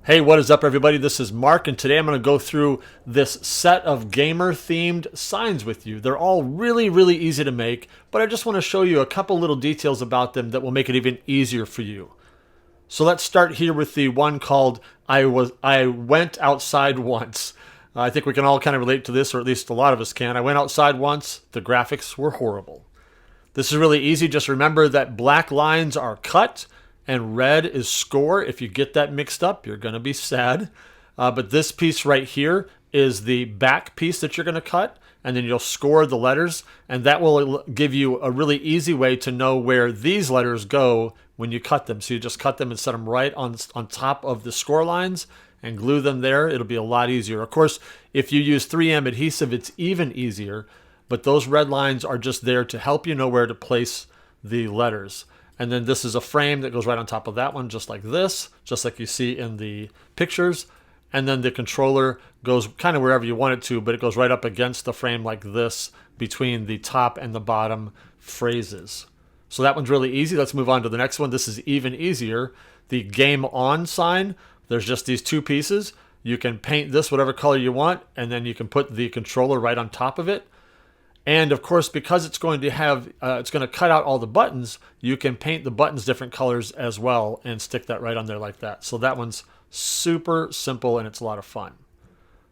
Hey, what is up, everybody? This is Mark, and today I'm going to go through this set of gamer-themed signs with you. They're all really easy to make, but I just want to show you a couple little details about them that will make it even easier for you. So let's start here with the one called I went outside once. I think we can all kind of relate to this, or at least a lot of us can. I went outside once. The graphics were horrible. This is really easy. Just remember that black lines are cut and red is score. If you get that mixed up, you're going to be sad. But this piece right here is the back piece that you're going to cut, and then you'll score the letters, and that will give you a really easy way to know where these letters go when you cut them. So you just cut them and set them right on top of the score lines and glue them there. It'll be a lot easier. Of course, if you use 3M adhesive, it's even easier, but those red lines are just there to help you know where to place the letters. And then this is a frame that goes right on top of that one, just like this, just like you see in the pictures. And then the controller goes kind of wherever you want it to, but it goes right up against the frame like this between the top and the bottom phrases. So that one's really easy. Let's move on to the next one. This is even easier. The game on sign, there's just these two pieces. You can paint this whatever color you want, and then you can put the controller right on top of it. And of course, because it's going to have, it's going to cut out all the buttons, you can paint the buttons different colors as well and stick that right on there like that. So that one's super simple and it's a lot of fun.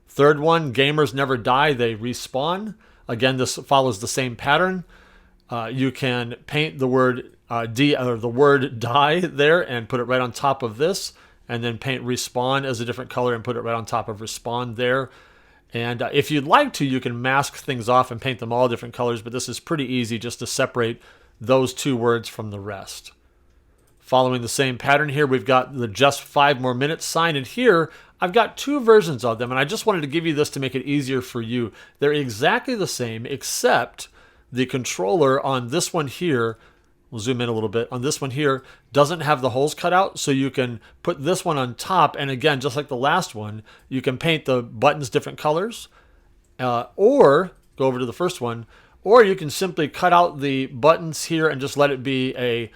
Third one, gamers never die, they respawn. Again, this follows the same pattern. You can paint the word the word die there and put it right on top of this, and then paint respawn as a different color and put it right on top of respawn there. And if you'd like to, you can mask things off and paint them all different colors, but this is pretty easy just to separate those two words from the rest. Following the same pattern here, we've got the just 5 more minutes sign, and here I've got two versions of them, and I just wanted to give you this to make it easier for you. They're exactly the same, except the controller on this one here, we'll zoom in a little bit, on this one here doesn't have the holes cut out, so you can put this one on top, and again, just like the last one, you can paint the buttons different colors, or go over to the first one, or you can simply cut out the buttons here and just let it be a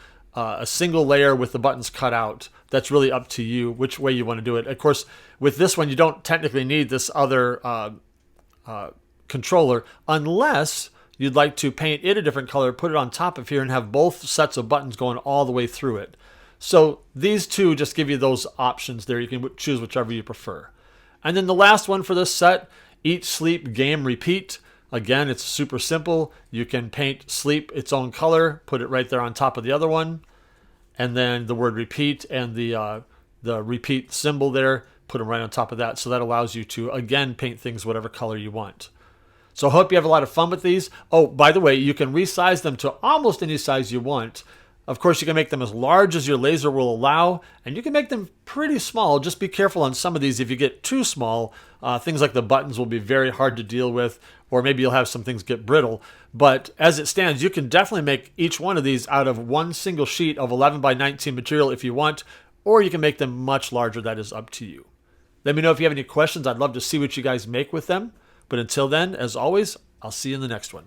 single layer with the buttons cut out. That's really up to you which way you want to do it. Of course, with this one, you don't technically need this other controller unless you'd like to paint it a different color, put it on top of here, and have both sets of buttons going all the way through it. So these two just give you those options there. You can choose whichever you prefer. And then the last one for this set, eat, sleep, game, repeat. Again, it's super simple. You can paint sleep its own color, put it right there on top of the other one, and then the word repeat and the repeat symbol there, put them right on top of that. So that allows you to, again, paint things whatever color you want. So I hope you have a lot of fun with these. Oh, by the way, you can resize them to almost any size you want. Of course, you can make them as large as your laser will allow, and you can make them pretty small. Just be careful on some of these. If you get too small, things like the buttons will be very hard to deal with, or maybe you'll have some things get brittle. But as it stands, you can definitely make each one of these out of one single sheet of 11 by 19 material if you want, or you can make them much larger. That is up to you. Let me know if you have any questions. I'd love to see what you guys make with them. But until then, as always, I'll see you in the next one.